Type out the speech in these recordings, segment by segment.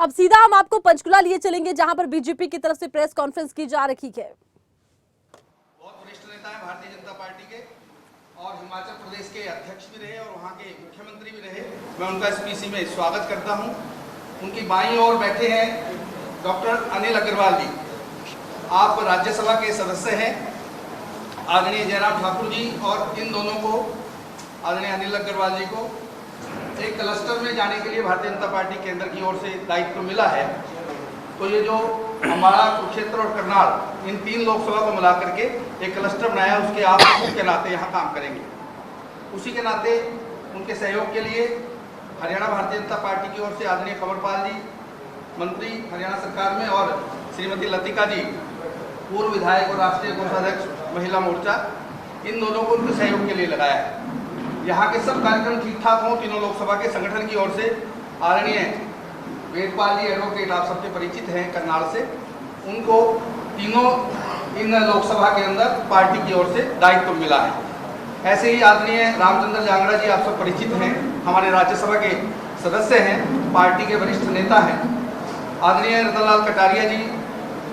अब सीधा हम आपको पंचकुला लिए चलेंगे, जहां पर बीजेपी की तरफ से प्रेस कॉन्फ्रेंस की जा रही है। बहुत वरिष्ठ नेता है भारतीय जनता पार्टी के और हिमाचल प्रदेश के अध्यक्ष भी रहे और वहाँ के मुख्यमंत्री भी रहे। मैं उनका एसपीसी में स्वागत करता हूँ। उनकी बाईं ओर बैठे हैं डॉक्टर अनिल अग्रवाल जी। आप राज्यसभा के सदस्य हैं, आदरणीय जयराम ठाकुर जी, और इन दोनों को, आदरणीय अनिल अग्रवाल जी को, एक क्लस्टर में जाने के लिए भारतीय जनता पार्टी केंद्र की ओर से दायित्व मिला है। तो ये जो अम्बाला, कुरुक्षेत्र और करनाल, इन 3 लोकसभा को मिला करके एक क्लस्टर बनाया, उसके आप के नाते यहाँ काम करेंगे। उसी के नाते उनके सहयोग के लिए हरियाणा भारतीय जनता पार्टी की ओर से आदरणीय कंवरपाल जी, मंत्री हरियाणा सरकार में, और श्रीमती लतिका जी, पूर्व विधायक और राष्ट्रीय कोषाध्यक्ष महिला मोर्चा, इन दोनों को उनके सहयोग के लिए लगाया है। यहाँ के सब कार्यक्रम ठीक ठाक हों, तीनों लोकसभा के संगठन की ओर से आदरणीय वेदपाल जी एडवोकेट, आप सबसे परिचित हैं करनाल से, उनको तीनों इन लोकसभा के अंदर पार्टी की ओर से दायित्व मिला है। ऐसे ही आदरणीय रामचंद्र जांगड़ा जी, आप सब परिचित हैं, हमारे राज्यसभा के सदस्य हैं, पार्टी के वरिष्ठ नेता हैं। आदरणीय रतनलाल कटारिया जी,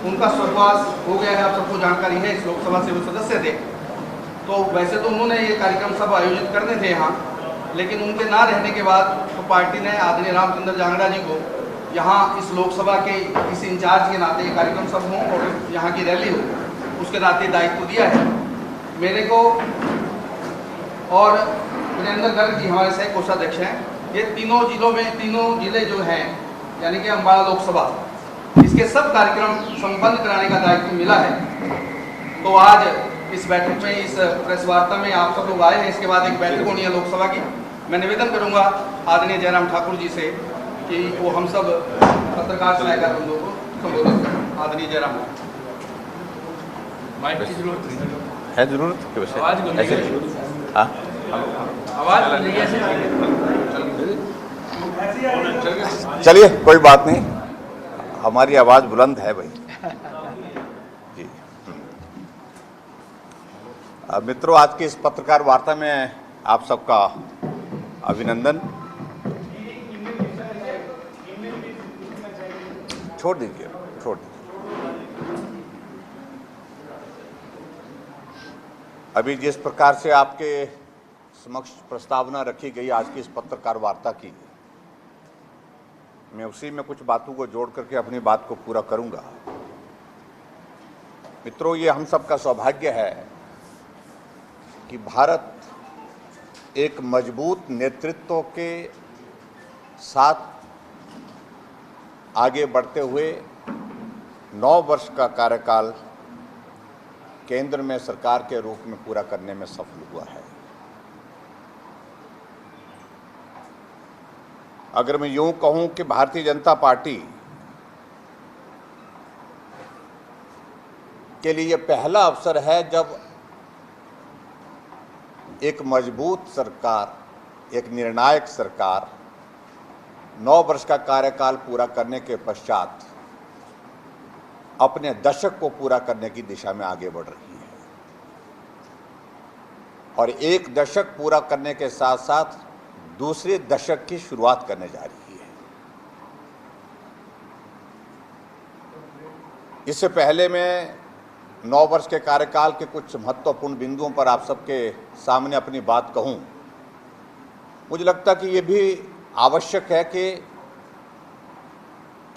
उनका स्वर्गवास हो गया है, आप सबको जानकारी है, इस लोकसभा से वो सदस्य थे। तो वैसे तो उन्होंने ये कार्यक्रम सब आयोजित करने थे यहाँ, लेकिन उनके ना रहने के बाद तो पार्टी ने आदरणीय रामचंद्र जांगड़ा जी को यहाँ इस लोकसभा के इस इंचार्ज के नाते ये कार्यक्रम सब हों और यहाँ की रैली हो, उसके नाते दायित्व दिया है मेरे को। और वीरेंद्र गर्ग जी हमारे सह कोषाध्यक्ष हैं। ये तीनों जिलों में, तीनों जिले जो हैं, यानी कि अम्बाला लोकसभा, इसके सब कार्यक्रम संपन्न कराने का दायित्व मिला है। तो आज इस बैठक में, इस प्रेस वार्ता में आप सब लोग आए हैं। इसके बाद एक बैठक होनी है लोकसभा की। मैं निवेदन करूंगा आदरणीय जयराम ठाकुर जी से कि वो हम सब पत्रकार सलाहकार बंधुओं को संबोधित करें। आदरणीय जयराम। माइक की जरूरत है, जरूरत चलिए, कोई बात नहीं, हमारी आवाज बुलंद है भाई जी। मित्रों, आज की इस पत्रकार वार्ता में आप सबका अभिनंदन। छोड़ दीजिए। अभी जिस प्रकार से आपके समक्ष प्रस्तावना रखी गई आज की इस पत्रकार वार्ता की, मैं उसी में कुछ बातों को जोड़ करके अपनी बात को पूरा करूंगा। मित्रों, ये हम सबका सौभाग्य है कि भारत एक मजबूत नेतृत्व के साथ आगे बढ़ते हुए 9 वर्ष का कार्यकाल केंद्र में सरकार के रूप में पूरा करने में सफल हुआ है। अगर मैं यूं कहूं कि भारतीय जनता पार्टी के लिए यह पहला अवसर है जब एक मजबूत सरकार, एक निर्णायक सरकार 9 वर्ष का कार्यकाल पूरा करने के पश्चात अपने दशक को पूरा करने की दिशा में आगे बढ़ रही है, और एक दशक पूरा करने के साथ साथ दूसरे दशक की शुरुआत करने जा रही है। इससे पहले मैं 9 वर्ष के कार्यकाल के कुछ महत्वपूर्ण बिंदुओं पर आप सबके सामने अपनी बात कहूं। मुझे लगता कि ये भी आवश्यक है कि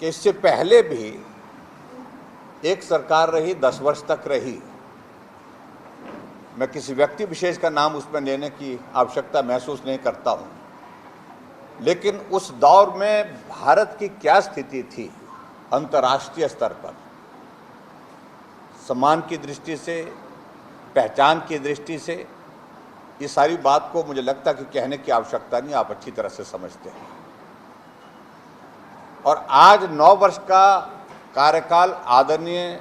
इससे पहले भी एक सरकार रही, 10 वर्ष तक रही। मैं किसी व्यक्ति विशेष का नाम उसमें लेने की आवश्यकता महसूस नहीं करता हूं, लेकिन उस दौर में भारत की क्या स्थिति थी अंतर्राष्ट्रीय स्तर पर, सम्मान की दृष्टि से, पहचान की दृष्टि से, ये सारी बात को मुझे लगता कि कहने की आवश्यकता नहीं, आप अच्छी तरह से समझते हैं। और आज 9 वर्ष का कार्यकाल आदरणीय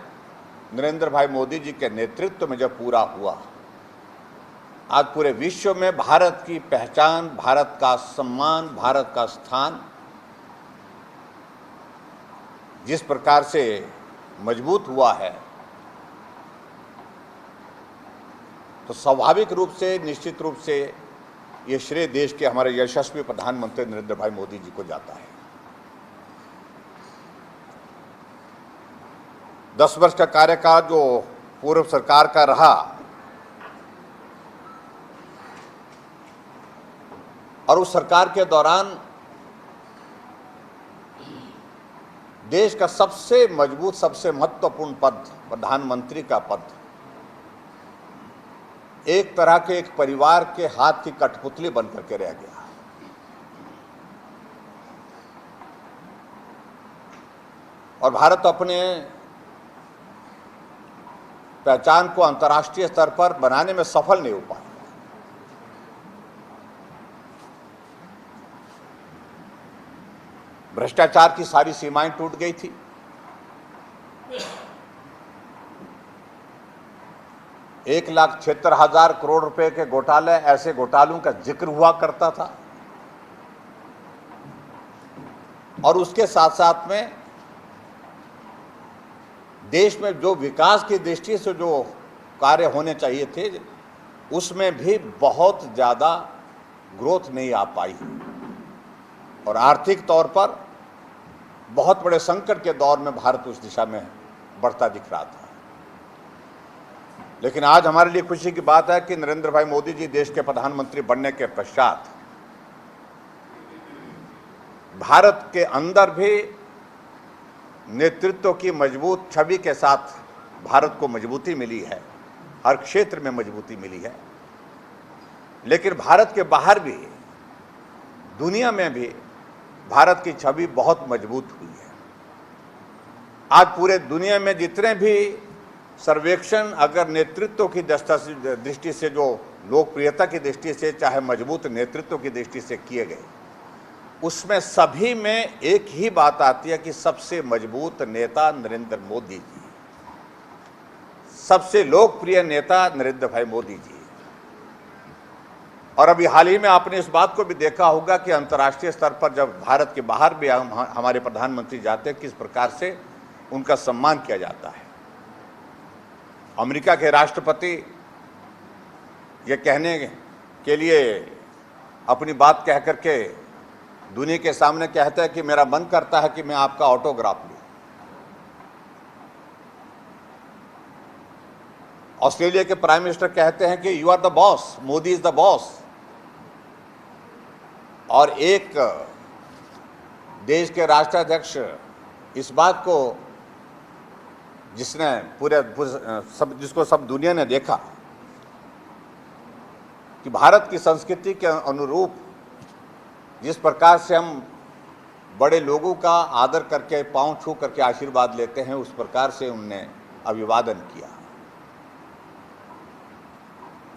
नरेंद्र भाई मोदी जी के नेतृत्व में जब पूरा हुआ, आज पूरे विश्व में भारत की पहचान, भारत का सम्मान, भारत का स्थान जिस प्रकार से मजबूत हुआ है, तो स्वाभाविक रूप से, निश्चित रूप से ये श्रेय देश के हमारे यशस्वी प्रधानमंत्री नरेंद्र भाई मोदी जी को जाता है। 10 वर्ष का कार्यकाल जो पूर्व सरकार का रहा और उस सरकार के दौरान देश का सबसे मजबूत, सबसे महत्वपूर्ण पद, प्रधानमंत्री का पद, एक तरह के एक परिवार के हाथ की कठपुतली बनकर के रह गया। और भारत अपने पहचान को अंतर्राष्ट्रीय स्तर पर बनाने में सफल नहीं हो पाया। भ्रष्टाचार की सारी सीमाएं टूट गई थी। $1,76,000 करोड़ रुपए के घोटाले, ऐसे घोटालों का जिक्र हुआ करता था। और उसके साथ साथ में देश में जो विकास की दृष्टि से जो कार्य होने चाहिए थे, उसमें भी बहुत ज़्यादा ग्रोथ नहीं आ पाई और आर्थिक तौर पर बहुत बड़े संकट के दौर में भारत उस दिशा में बढ़ता दिख रहा था। लेकिन आज हमारे लिए खुशी की बात है कि नरेंद्र भाई मोदी जी देश के प्रधानमंत्री बनने के पश्चात भारत के अंदर भी नेतृत्व की मजबूत छवि के साथ भारत को मजबूती मिली है, हर क्षेत्र में मजबूती मिली है। लेकिन भारत के बाहर भी, दुनिया में भी भारत की छवि बहुत मजबूत हुई है। आज पूरे दुनिया में जितने भी सर्वेक्षण अगर नेतृत्व की दृष्टि से, जो लोकप्रियता की दृष्टि से, चाहे मजबूत नेतृत्व की दृष्टि से किए गए, उसमें सभी में एक ही बात आती है कि सबसे मजबूत नेता नरेंद्र मोदी जी, सबसे लोकप्रिय नेता नरेंद्र भाई मोदी जी। और अभी हाल ही में आपने इस बात को भी देखा होगा कि अंतर्राष्ट्रीय स्तर पर जब भारत के बाहर भी हमारे प्रधानमंत्री जाते हैं, किस प्रकार से उनका सम्मान किया जाता है। अमेरिका के राष्ट्रपति ये कहने के लिए अपनी बात कह करके दुनिया के सामने कहता है कि मेरा मन करता है कि मैं आपका ऑटोग्राफ लूं। ऑस्ट्रेलिया के प्राइम मिनिस्टर कहते हैं कि you are the boss, Modi is the boss. और एक देश के राष्ट्राध्यक्ष इस बात को, जिसको सब दुनिया ने देखा कि भारत की संस्कृति के अनुरूप जिस प्रकार से हम बड़े लोगों का आदर करके, पांव छू करके आशीर्वाद लेते हैं, उस प्रकार से उनने अभिवादन किया।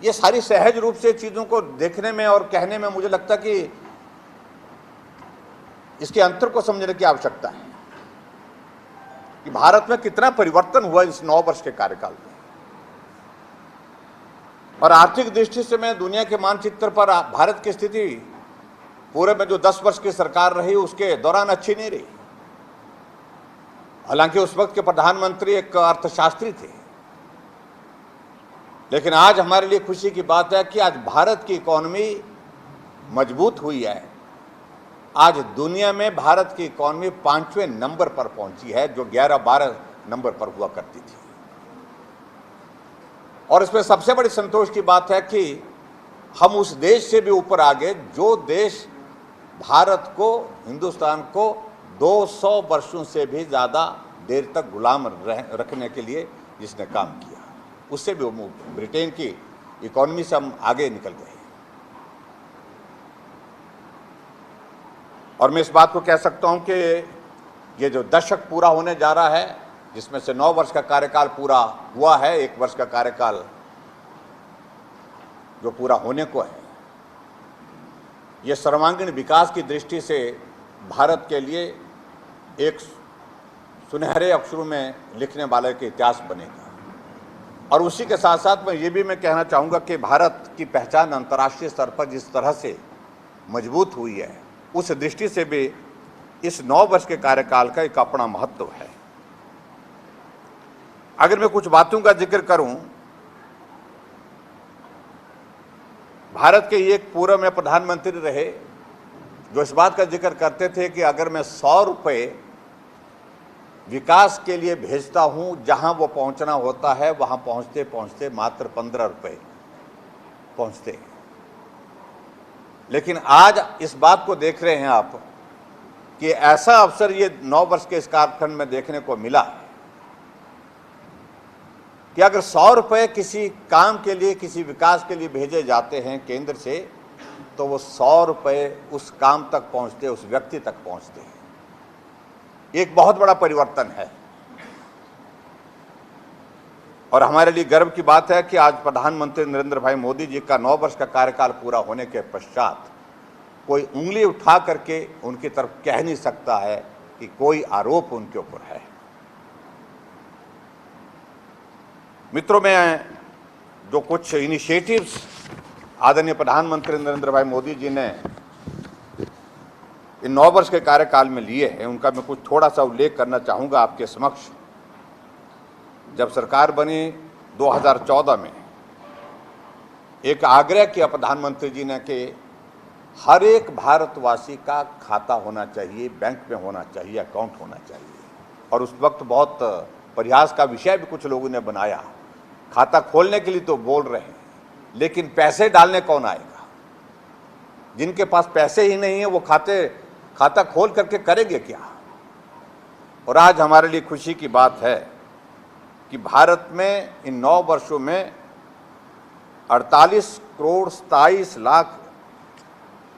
ये सारी सहज रूप से चीज़ों को देखने में और कहने में मुझे लगता कि इसके अंतर को समझने की आवश्यकता है कि भारत में कितना परिवर्तन हुआ इस 9 वर्ष के कार्यकाल में। और आर्थिक दृष्टि से मैं दुनिया के मानचित्र पर भारत की स्थिति पूरे में जो 10 वर्ष की सरकार रही उसके दौरान अच्छी नहीं रही। हालांकि उस वक्त के प्रधानमंत्री एक अर्थशास्त्री थे, लेकिन आज हमारे लिए खुशी की बात है कि आज भारत की इकोनॉमी मजबूत हुई है। आज दुनिया में भारत की इकोनॉमी 5वें नंबर पर पहुंची है, जो 11-12 नंबर पर हुआ करती थी। और इसमें सबसे बड़ी संतोष की बात है कि हम उस देश से भी ऊपर आ गए जो देश भारत को, हिंदुस्तान को 200 वर्षों से भी ज़्यादा देर तक गुलाम रखने के लिए जिसने काम किया, उससे भी ब्रिटेन की इकोनॉमी से हम आगे निकल गए। और मैं इस बात को कह सकता हूं कि ये जो दशक पूरा होने जा रहा है, जिसमें से 9 वर्ष का कार्यकाल पूरा हुआ है, 1 वर्ष का कार्यकाल जो पूरा होने को है, ये सर्वांगीण विकास की दृष्टि से भारत के लिए एक सुनहरे अक्षरों में लिखने वाले के इतिहास बनेगा। और उसी के साथ साथ मैं कहना चाहूँगा कि भारत की पहचान अंतर्राष्ट्रीय स्तर पर जिस तरह से मजबूत हुई है, उस दृष्टि से भी इस 9 वर्ष के कार्यकाल का एक अपना महत्व है। अगर मैं कुछ बातों का जिक्र करूं, भारत के एक पूर्व में प्रधानमंत्री रहे जो इस बात का जिक्र करते थे कि अगर मैं 100 रुपये विकास के लिए भेजता हूं, जहां वो पहुंचना होता है वहां पहुंचते पहुंचते मात्र 15 रुपए पहुंचते। लेकिन आज इस बात को देख रहे हैं आप कि ऐसा अवसर ये 9 वर्ष के इस कालखंड में देखने को मिला कि अगर 100 रुपए किसी काम के लिए, किसी विकास के लिए भेजे जाते हैं केंद्र से, तो वो 100 रुपए उस काम तक पहुंचते, उस व्यक्ति तक पहुंचते हैं। एक बहुत बड़ा परिवर्तन है और हमारे लिए गर्व की बात है कि आज प्रधानमंत्री नरेंद्र भाई मोदी जी का 9 वर्ष का कार्यकाल पूरा होने के पश्चात कोई उंगली उठा करके उनकी तरफ कह नहीं सकता है कि कोई आरोप उनके ऊपर है। मित्रों, मैं जो कुछ इनिशिएटिव्स आदरणीय प्रधानमंत्री नरेंद्र भाई मोदी जी ने इन 9 वर्ष के कार्यकाल में लिए हैं, उनका मैं कुछ थोड़ा सा उल्लेख करना चाहूँगा आपके समक्ष। जब सरकार बनी 2014 में एक आग्रह किया प्रधानमंत्री जी ने कि हर एक भारतवासी का खाता होना चाहिए, बैंक में होना चाहिए, अकाउंट होना चाहिए। और उस वक्त बहुत प्रयास का विषय भी कुछ लोगों ने बनाया। खाता खोलने के लिए तो बोल रहे हैं, लेकिन पैसे डालने कौन आएगा? जिनके पास पैसे ही नहीं है वो खाता खोल करके करेंगे क्या? और आज हमारे लिए खुशी की बात है कि भारत में इन 9 वर्षों में 48 करोड़ 27 लाख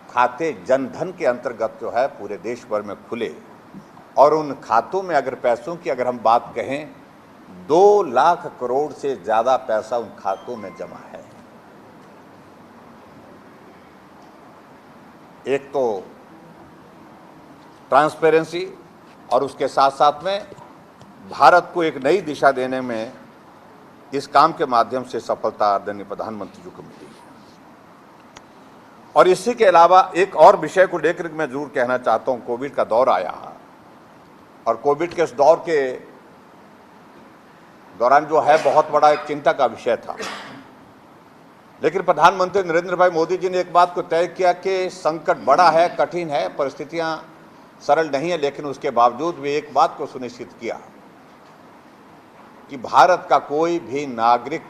खाते जनधन के अंतर्गत जो है पूरे देश भर में खुले। और उन खातों में अगर पैसों की अगर हम बात कहें, 2 लाख करोड़ से ज़्यादा पैसा उन खातों में जमा है। एक तो ट्रांसपेरेंसी और उसके साथ साथ में भारत को एक नई दिशा देने में इस काम के माध्यम से सफलता आदरणीय प्रधानमंत्री जी को मिली है। और इसी के अलावा एक और विषय को लेकर मैं जरूर कहना चाहता हूं। कोविड का दौर आया और कोविड के इस दौर के दौरान जो है बहुत बड़ा एक चिंता का विषय था। लेकिन प्रधानमंत्री नरेंद्र भाई मोदी जी ने एक बात को तय किया कि संकट बड़ा है, कठिन है, परिस्थितियां सरल नहीं है, लेकिन उसके बावजूद भी एक बात को सुनिश्चित किया कि भारत का कोई भी नागरिक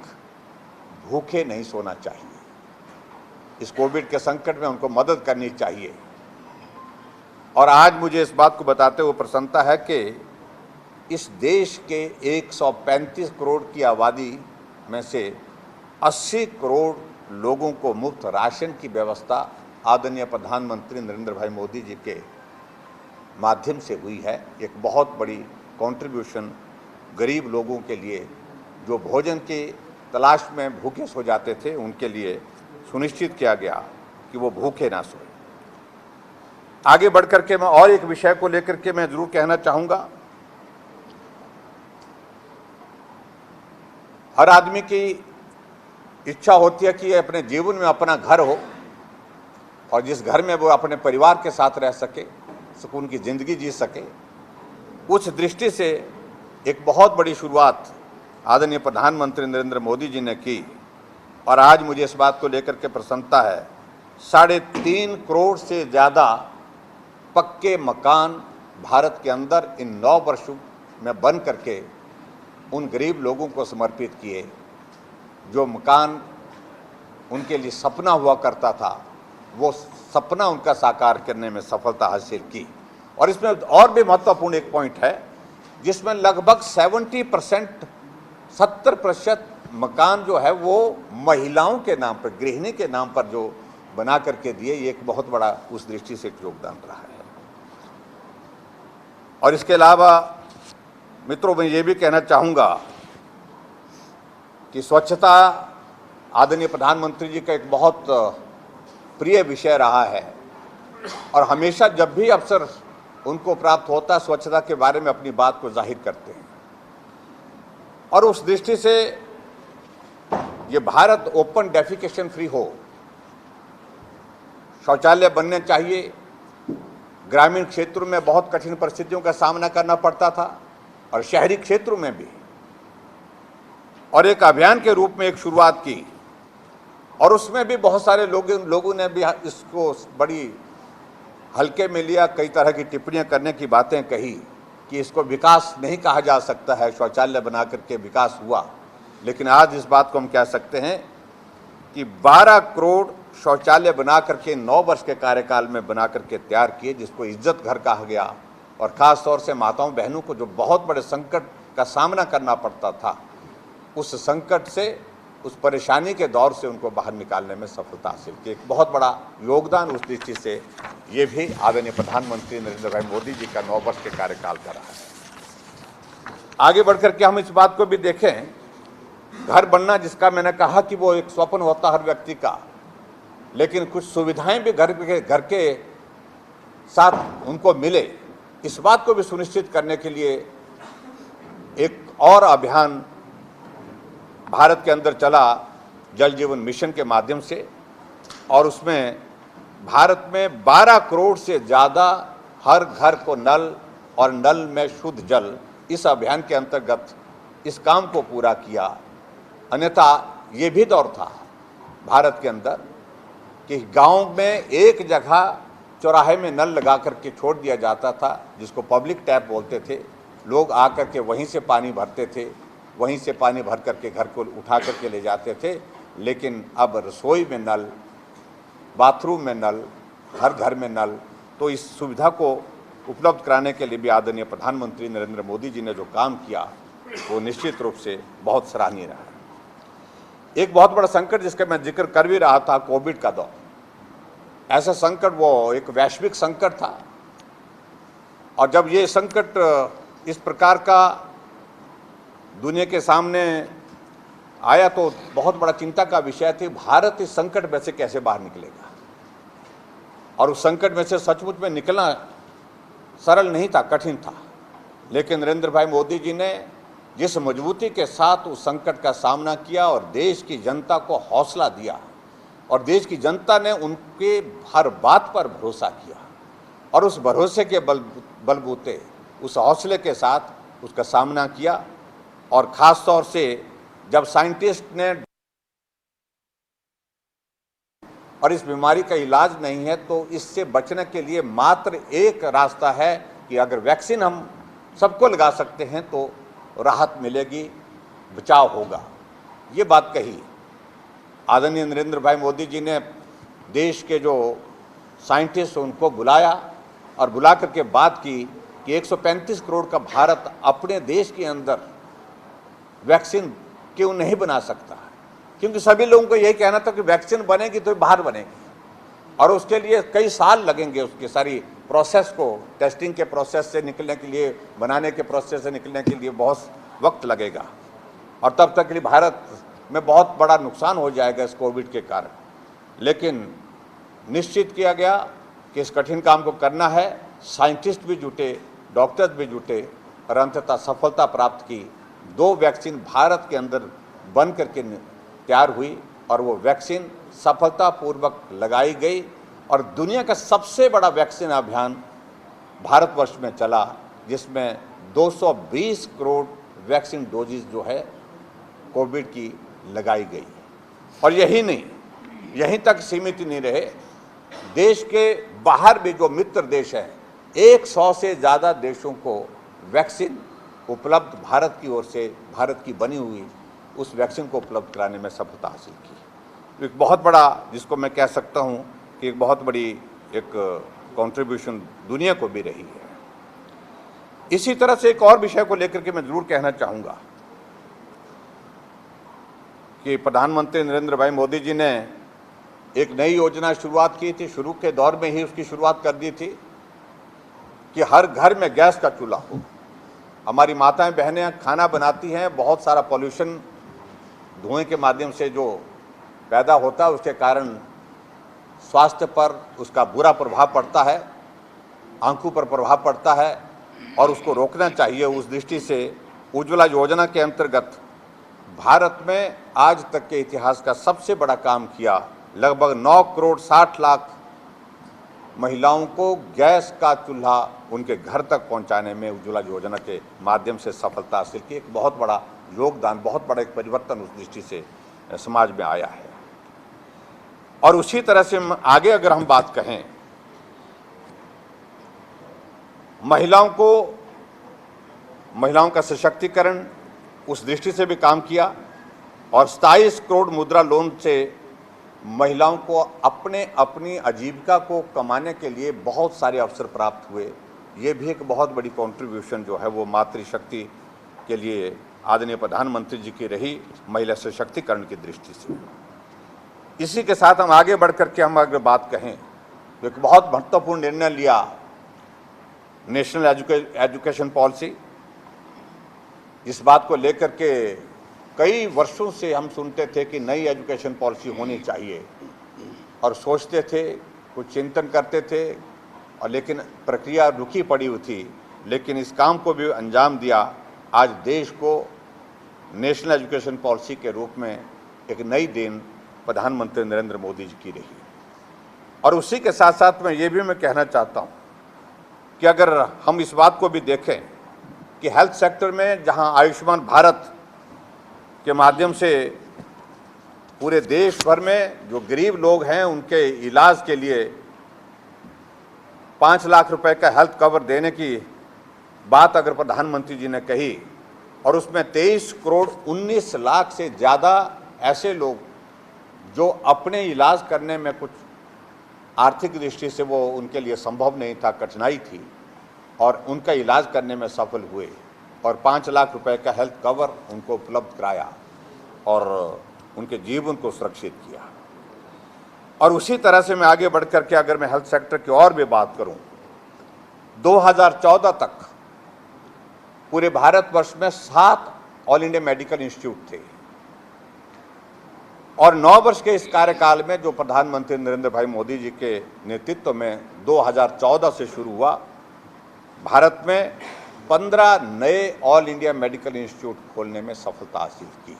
भूखे नहीं सोना चाहिए। इस कोविड के संकट में उनको मदद करनी चाहिए। और आज मुझे इस बात को बताते हुए प्रसन्नता है कि इस देश के 135 करोड़ की आबादी में से 80 करोड़ लोगों को मुफ्त राशन की व्यवस्था आदरणीय प्रधानमंत्री नरेंद्र भाई मोदी जी के माध्यम से हुई है। एक बहुत बड़ी कंट्रीब्यूशन गरीब लोगों के लिए जो भोजन की तलाश में भूखे सो जाते थे, उनके लिए सुनिश्चित किया गया कि वो भूखे ना सोए। आगे बढ़कर के मैं और एक विषय को लेकर के मैं जरूर कहना चाहूँगा। हर आदमी की इच्छा होती है कि अपने जीवन में अपना घर हो और जिस घर में वो अपने परिवार के साथ रह सके, सुकून की ज़िंदगी जी सके। उस दृष्टि से एक बहुत बड़ी शुरुआत आदरणीय प्रधानमंत्री नरेंद्र मोदी जी ने की और आज मुझे इस बात को लेकर के प्रसन्नता है 3.5 करोड़ से ज़्यादा पक्के मकान भारत के अंदर इन 9 वर्षों में बन करके उन गरीब लोगों को समर्पित किए जो मकान उनके लिए सपना हुआ करता था, वो सपना उनका साकार करने में सफलता हासिल की। और इसमें और भी महत्वपूर्ण एक पॉइंट है जिसमें लगभग 70% मकान जो है वो महिलाओं के नाम पर, गृहिणी के नाम पर जो बना करके दिए। ये एक बहुत बड़ा उस दृष्टि से योगदान रहा है। और इसके अलावा मित्रों, मैं ये भी कहना चाहूँगा कि स्वच्छता आदरणीय प्रधानमंत्री जी का एक बहुत प्रिय विषय रहा है और हमेशा जब भी अवसर उनको प्राप्त होता है स्वच्छता के बारे में अपनी बात को जाहिर करते हैं। और उस दृष्टि से ये भारत ओपन डेफिकेशन फ्री हो, शौचालय बनने चाहिए। ग्रामीण क्षेत्रों में बहुत कठिन परिस्थितियों का सामना करना पड़ता था और शहरी क्षेत्रों में भी, और एक अभियान के रूप में एक शुरुआत की और उसमें भी बहुत सारे लोगों ने भी इसको बड़ी हल्के में लिया, कई तरह की टिप्पणियां करने की बातें कही। कि इसको विकास नहीं कहा जा सकता है, शौचालय बना करके विकास हुआ, लेकिन आज इस बात को हम कह सकते हैं कि 12 करोड़ शौचालय बना करके 9 वर्ष के कार्यकाल में बना करके तैयार किए, जिसको इज्जत घर कहा गया। और ख़ास तौर से माताओं बहनों को जो बहुत बड़े संकट का सामना करना पड़ता था, उस संकट से, उस परेशानी के दौर से उनको बाहर निकालने में सफलता हासिल की। एक बहुत बड़ा योगदान उस दृष्टि से ये भी आदरणीय प्रधानमंत्री नरेंद्र भाई मोदी जी का 9 वर्ष के कार्यकाल का रहा है। आगे बढ़कर के हम इस बात को भी देखें, घर बनना, जिसका मैंने कहा कि वो एक स्वप्न होता हर व्यक्ति का, लेकिन कुछ सुविधाएं भी घर के साथ उनको मिले, इस बात को भी सुनिश्चित करने के लिए एक और अभियान भारत के अंदर चला, जल जीवन मिशन के माध्यम से। और उसमें भारत में 12 करोड़ से ज़्यादा हर घर को नल और नल में शुद्ध जल, इस अभियान के अंतर्गत इस काम को पूरा किया। अन्यथा ये भी दौर था भारत के अंदर कि गांव में एक जगह चौराहे में नल लगा करके छोड़ दिया जाता था, जिसको पब्लिक टैप बोलते थे। लोग आकर के वहीं से पानी भरते थे, वहीं से पानी भर करके घर को उठा करके ले जाते थे। लेकिन अब रसोई में नल, बाथरूम में नल, हर घर में नल, तो इस सुविधा को उपलब्ध कराने के लिए भी आदरणीय प्रधानमंत्री नरेंद्र मोदी जी ने जो काम किया, वो निश्चित रूप से बहुत सराहनीय रहा। एक बहुत बड़ा संकट जिसका मैं जिक्र कर भी रहा था, कोविड का दौर। ऐसा संकट, वो एक वैश्विक संकट था, और जब ये संकट इस प्रकार का दुनिया के सामने आया तो बहुत बड़ा चिंता का विषय थी, भारत इस संकट में से कैसे बाहर निकलेगा। और उस संकट में से सचमुच में निकलना सरल नहीं था, कठिन था। लेकिन नरेंद्र भाई मोदी जी ने जिस मजबूती के साथ उस संकट का सामना किया और देश की जनता को हौसला दिया, और देश की जनता ने उनके हर बात पर भरोसा किया, और उस भरोसे के बलबूते, उस हौसले के साथ उसका सामना किया। और ख़ास तौर से जब साइंटिस्ट ने, और इस बीमारी का इलाज नहीं है, तो इससे बचने के लिए मात्र एक रास्ता है कि अगर वैक्सीन हम सबको लगा सकते हैं तो राहत मिलेगी, बचाव होगा। ये बात कही आदरणीय नरेंद्र भाई मोदी जी ने। देश के जो साइंटिस्ट उनको बुलाया और बुला करके बात की कि 135 करोड़ का भारत अपने देश के अंदर वैक्सीन क्यों नहीं बना सकता है, क्योंकि सभी लोगों को यही कहना था कि वैक्सीन बनेगी तो बाहर बनेगी, और उसके लिए कई साल लगेंगे, उसकी सारी प्रोसेस को, टेस्टिंग के प्रोसेस से निकलने के लिए, बनाने के प्रोसेस से निकलने के लिए बहुत वक्त लगेगा, और तब तक के लिए भारत में बहुत बड़ा नुकसान हो जाएगा इस कोविड के कारण। लेकिन निश्चित किया गया कि इस कठिन काम को करना है। साइंटिस्ट भी जुटे, डॉक्टर्स भी जुटे, और अंततः सफलता प्राप्त की। 2 वैक्सीन भारत के अंदर बन करके तैयार हुई, और वो वैक्सीन सफलतापूर्वक लगाई गई, और दुनिया का सबसे बड़ा वैक्सीन अभियान भारतवर्ष में चला, जिसमें 220 करोड़ वैक्सीन डोजेज जो है कोविड की लगाई गई। और यही नहीं, यहीं तक सीमित नहीं रहे, देश के बाहर भी जो मित्र देश हैं, 100 से ज़्यादा देशों को वैक्सीन उपलब्ध भारत की ओर से, भारत की बनी हुई उस वैक्सीन को उपलब्ध कराने में सफलता हासिल की। एक बहुत बड़ा, जिसको मैं कह सकता हूँ कि एक बहुत बड़ी एक कंट्रीब्यूशन दुनिया को भी रही है। इसी तरह से एक और विषय को लेकर के मैं जरूर कहना चाहूँगा कि प्रधानमंत्री नरेंद्र भाई मोदी जी ने एक नई योजना शुरुआत की थी, शुरू के दौर में ही उसकी शुरुआत कर दी थी कि हर घर में गैस का चूल्हा हो। हमारी माताएं बहनें खाना बनाती हैं, बहुत सारा पॉल्यूशन धुएं के माध्यम से जो पैदा होता है, उसके कारण स्वास्थ्य पर उसका बुरा प्रभाव पड़ता है, आंखों पर प्रभाव पड़ता है, और उसको रोकना चाहिए। उस दृष्टि से उज्ज्वला योजना के अंतर्गत भारत में आज तक के इतिहास का सबसे बड़ा काम किया। लगभग 9 करोड़ 60 लाख महिलाओं को गैस का चूल्हा उनके घर तक पहुंचाने में उज्ज्वला योजना के माध्यम से सफलता हासिल की। एक बहुत बड़ा योगदान, बहुत बड़ा एक परिवर्तन उस दृष्टि से समाज में आया है। और उसी तरह से आगे अगर हम बात कहें, महिलाओं को महिलाओं का सशक्तिकरण, उस दृष्टि से भी काम किया और 27 करोड़ मुद्रा लोन से महिलाओं को अपनी आजीविका को कमाने के लिए बहुत सारे अवसर प्राप्त हुए। ये भी एक बहुत बड़ी कंट्रीब्यूशन जो है वो मातृशक्ति के लिए आदरणीय प्रधानमंत्री जी की रही, महिला सशक्तिकरण की दृष्टि से। इसी के साथ हम आगे बढ़ करके हम अगर बात कहें तो एक बहुत महत्वपूर्ण निर्णय लिया नेशनल एजुकेशन पॉलिसी। इस बात को लेकर के कई वर्षों से हम सुनते थे कि नई एजुकेशन पॉलिसी होनी चाहिए और सोचते थे, कुछ चिंतन करते थे, और लेकिन प्रक्रिया रुकी पड़ी हुई थी। लेकिन इस काम को भी अंजाम दिया। आज देश को नेशनल एजुकेशन पॉलिसी के रूप में एक नई देन प्रधानमंत्री नरेंद्र मोदी जी की रही। और उसी के साथ साथ मैं ये भी कहना चाहता हूँ कि अगर हम इस बात को भी देखें कि हेल्थ सेक्टर में जहाँ आयुष्मान भारत के माध्यम से पूरे देश भर में जो गरीब लोग हैं उनके इलाज के लिए 5 लाख रुपए का हेल्थ कवर देने की बात अगर प्रधानमंत्री जी ने कही और उसमें 23 करोड़ 19 लाख से ज़्यादा ऐसे लोग जो अपने इलाज करने में कुछ आर्थिक दृष्टि से वो उनके लिए संभव नहीं था, कठिनाई थी, और उनका इलाज करने में सफल हुए और 5 लाख रुपए का हेल्थ कवर उनको उपलब्ध कराया और उनके जीवन को सुरक्षित किया। और उसी तरह से मैं आगे बढ़ करके अगर मैं हेल्थ सेक्टर की और भी बात करूं, 2014 तक पूरे भारतवर्ष में 7 ऑल इंडिया मेडिकल इंस्टीट्यूट थे और 9 वर्ष के इस कार्यकाल में जो प्रधानमंत्री नरेंद्र भाई मोदी जी के नेतृत्व में 2014 से शुरू हुआ, भारत में 15 नए ऑल इंडिया मेडिकल इंस्टीट्यूट खोलने में सफलता हासिल की।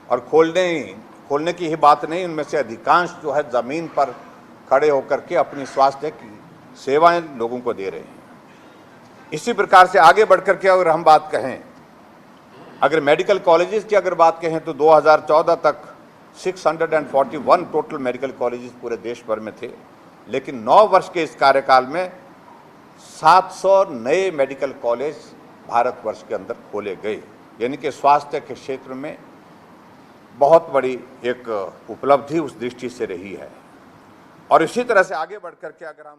और खोलने की ही बात नहीं, उनमें से अधिकांश जो है ज़मीन पर खड़े होकर के अपनी स्वास्थ्य की सेवाएं लोगों को दे रहे हैं। इसी प्रकार से आगे बढ़ कर के अगर हम बात कहें, अगर मेडिकल कॉलेजेस की अगर बात कहें तो 2014 तक 641 टोटल मेडिकल कॉलेजेस पूरे देश भर में थे, लेकिन 9 वर्ष के इस कार्यकाल में 700 नए मेडिकल कॉलेज भारतवर्ष के अंदर खोले गए। यानी कि स्वास्थ्य के क्षेत्र में बहुत बड़ी एक उपलब्धि उस दृष्टि से रही है। और इसी तरह से आगे बढ़ कर के अगर हम